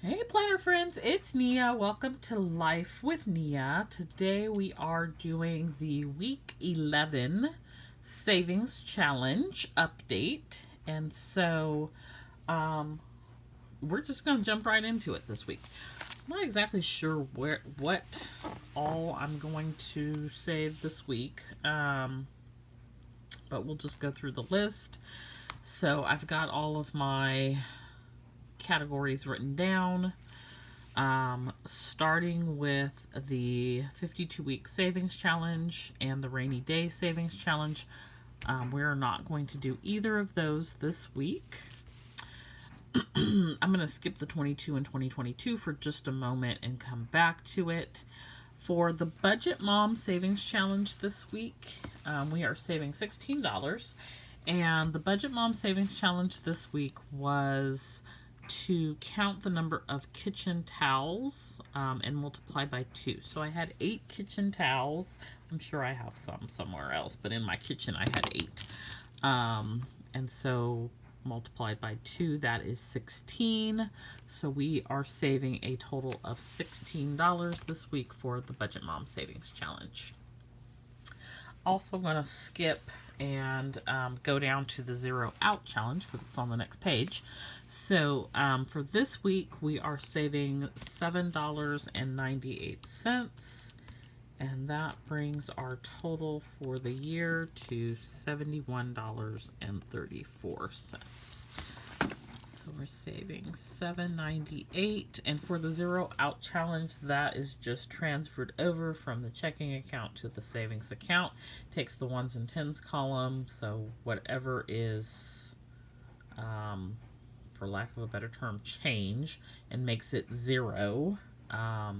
Hey planner friends, it's Nia. Welcome to Life with Nia. Today we are doing the week 11 savings challenge update. And so we're just going to jump right into it this week. I'm not exactly sure what all I'm going to save this week, but we'll just go through the list. So I've got all of my categories written down, starting with the 52-week savings challenge and the rainy day savings challenge. We're not going to do either of those this week. I'm going to skip the 22 and 2022 for just a moment and come back to it. For the Budget Mom Savings Challenge this week, we are saving $16. And the Budget Mom Savings Challenge this week was to count the number of kitchen towels and multiply by 2. So I had 8 kitchen towels. I'm sure I have some somewhere else, but in my kitchen I had 8. And so multiplied by 2, that is 16. So we are saving a total of $16 this week for the Budget Mom Savings Challenge. Also going to skip and go down to the Zero Out Challenge because it's on the next page. So for this week, we are saving $7.98, and that brings our total for the year to $71.34. So we're saving $7.98, and for the Zero Out Challenge, that is just transferred over from the checking account to the savings account. Takes the ones and tens column, so whatever is, for lack of a better term, change, and makes it zero, or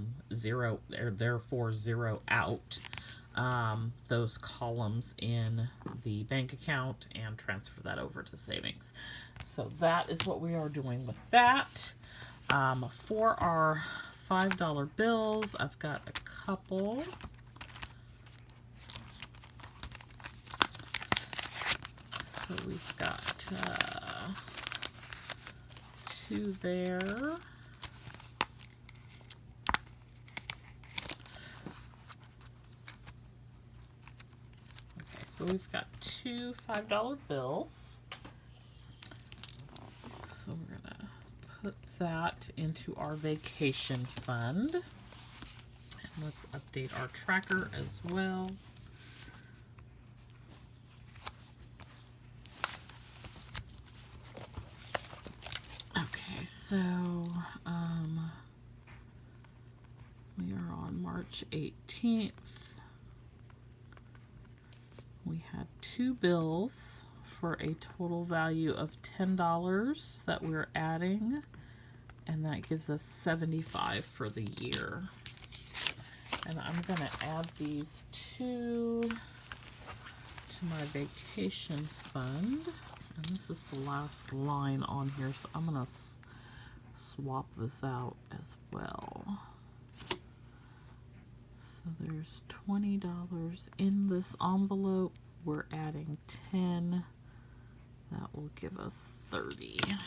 therefore zero out those columns in the bank account and transfer that over to savings. So that is what we are doing with that. For our $5 bills, I've got a couple. So we've got 2 there. Okay, so we've got 2 $5 bills. So we're going to put that into our vacation fund. And let's update our tracker as well. Okay, so we are on March 18th. We had 2 bills for a total value of $10 that we're adding, and that gives us $75 for the year. And I'm going to add these 2 to my vacation fund, and this is the last line on here, so I'm going to swap this out as well. So there's $20 in this envelope. We're adding 10. That will give us 30. And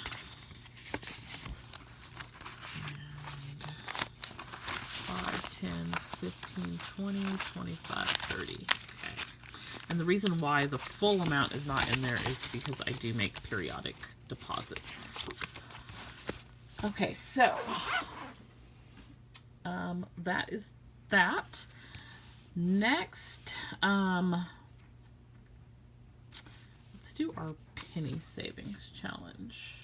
5, 10, 15, 20, 25, 30. Okay. And the reason why the full amount is not in there is because I do make periodic deposits. Okay, so that is that. Next, let's do our penny savings challenge.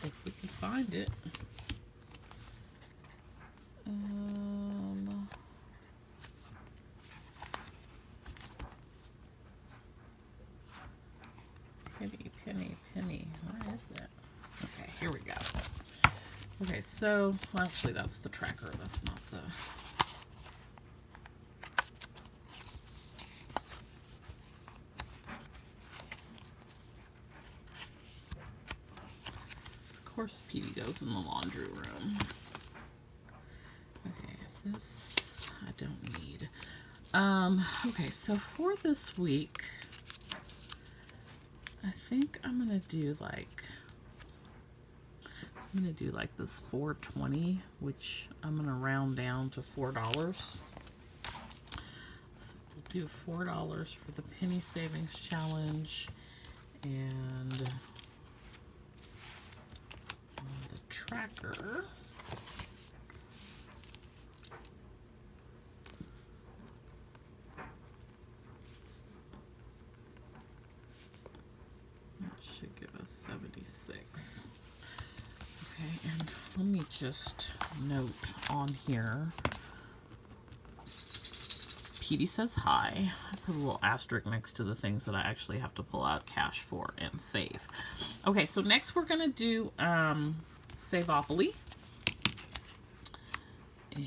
If we can find it. Penny. Where is it? Okay, here we go. Okay, so, well, actually that's the tracker. That's not the course Petey goes in the laundry room. Okay, this I don't need. Okay, so for this week, I think I'm gonna do like this $4.20, which I'm gonna round down to $4. So we'll do $4 for the penny savings challenge, and the tracker. Should give us 76. Okay, and let me just note on here. Petey says hi. I put a little asterisk next to the things that I actually have to pull out cash for and save. Okay, so next we're gonna do Saveopoly.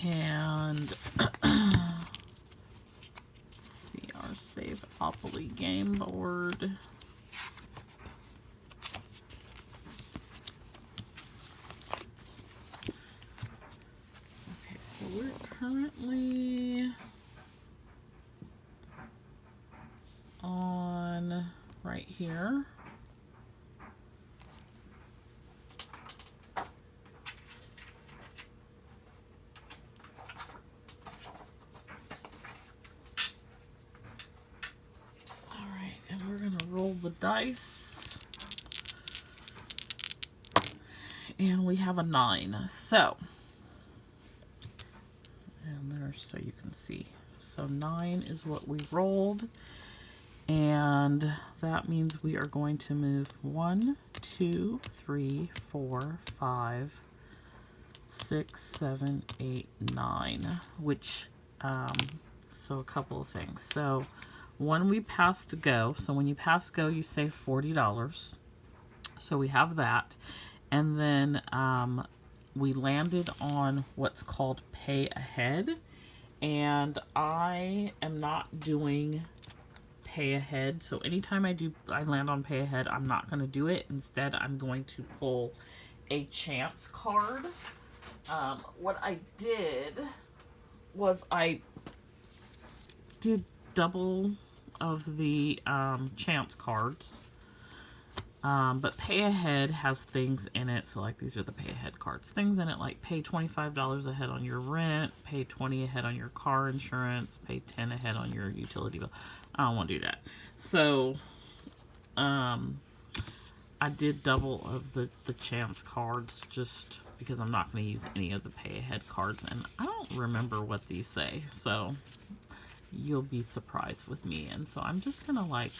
And see our Saveopoly game board. We're currently on right here. All right, and we're gonna roll the dice. And we have a 9. So so you can see. So 9 is what we rolled, and that means we are going to move 1, 2, 3, 4, 5, 6, 7, 8, 9, which so a couple of things. So when we passed go, so when you pass go, you save $40. So we have that, and then we landed on what's called pay ahead. And I am not doing pay ahead. So anytime I land on pay ahead, I'm not going to do it. Instead, I'm going to pull a chance card. What I did was I did double of the chance cards. But pay ahead has things in it. So like these are the pay ahead cards. Things in it like pay $25 ahead on your rent, pay $20 ahead on your car insurance, pay $10 ahead on your utility bill. I don't want to do that. So I did double of the chance cards just because I'm not going to use any of the pay ahead cards. And I don't remember what these say. So you'll be surprised with me. And so I'm just going to like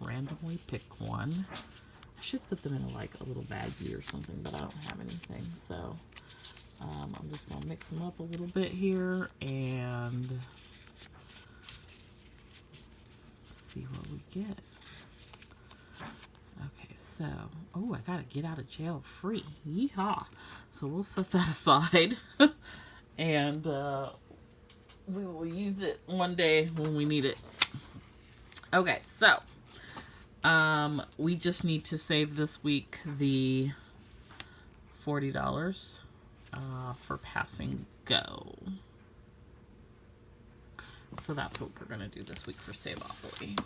randomly pick one. I should put them in like a little baggie or something, but I don't have anything. So I'm just going to mix them up a little bit here and see what we get. Okay, so, oh, I got to get out of jail free. Yeehaw. So we'll set that aside and we will use it one day when we need it. Okay, so we just need to save this week the $40 for passing go. So that's what we're going to do this week for Saveopoly.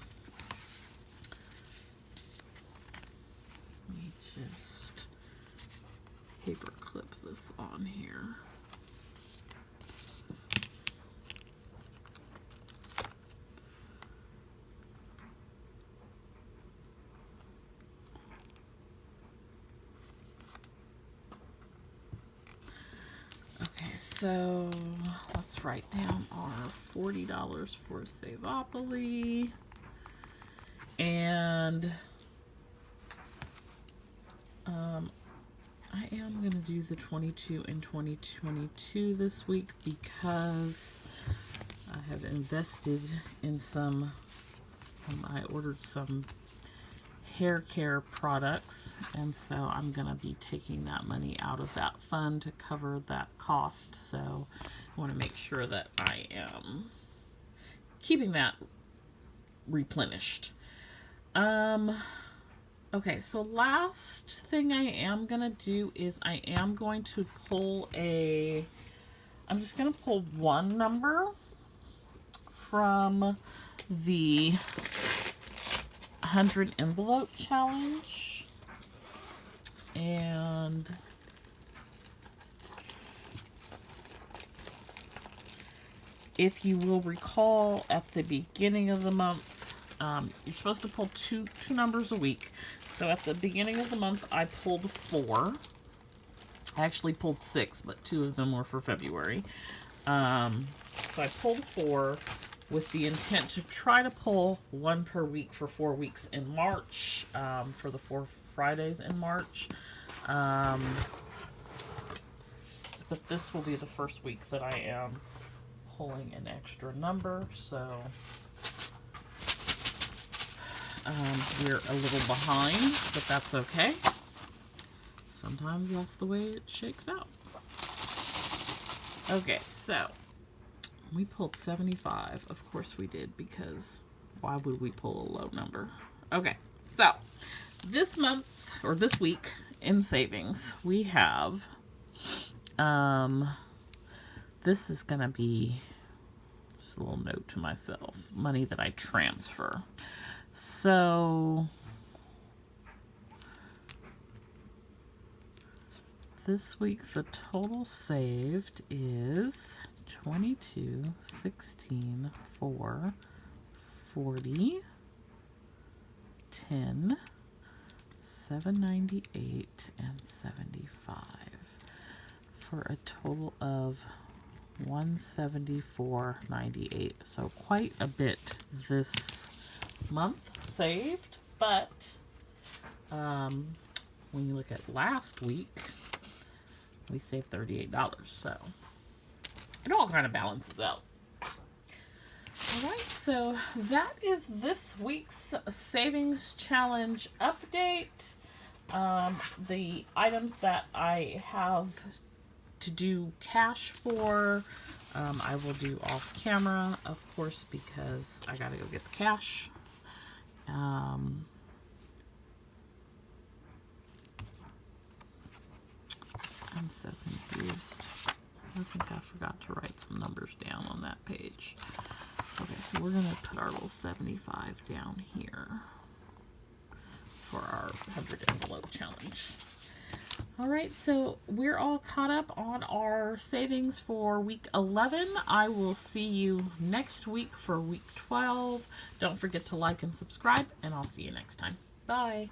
Let me just paper clip this on here. So let's write down our $40 for Saveopoly, and I am going to do the 22 and 2022 this week because I have invested in some, I ordered some hair care products, and so I'm going to be taking that money out of that fund to cover that cost. So I want to make sure that I am keeping that replenished. Okay, so last thing I am going to do is I am going to pull I'm just going to pull one number from the 100 envelope challenge. And if you will recall, at the beginning of the month, you're supposed to pull two numbers a week. So at the beginning of the month, I pulled 4. I actually pulled 6, but 2 of them were for February. So I pulled 4 with the intent to try to pull 1 per week for 4 weeks in March, for the 4 Fridays in March. But this will be the first week that I am pulling an extra number, so we're a little behind, but that's okay. Sometimes that's the way it shakes out. Okay, so we pulled 75. Of course we did, because why would we pull a low number? Okay, so this month, or this week in savings, we have, this is going to be just a little note to myself, money that I transfer. So this week the total saved is 22, 16, 4, 40, 10, 798, and 75 for a total of 174.98. So quite a bit this month saved, but when you look at last week, we saved $38, so it all kind of balances out. All right, so that is this week's savings challenge update. The items that I have to do cash for, I will do off camera, of course, because I gotta go get the cash. I'm so confused. I think I forgot to write some numbers down on that page. Okay, so we're gonna put our little 75 down here for our 100 envelope challenge. All right, so we're all caught up on our savings for week 11. I will see you next week for week 12. Don't forget to like and subscribe, and I'll see you next time. Bye.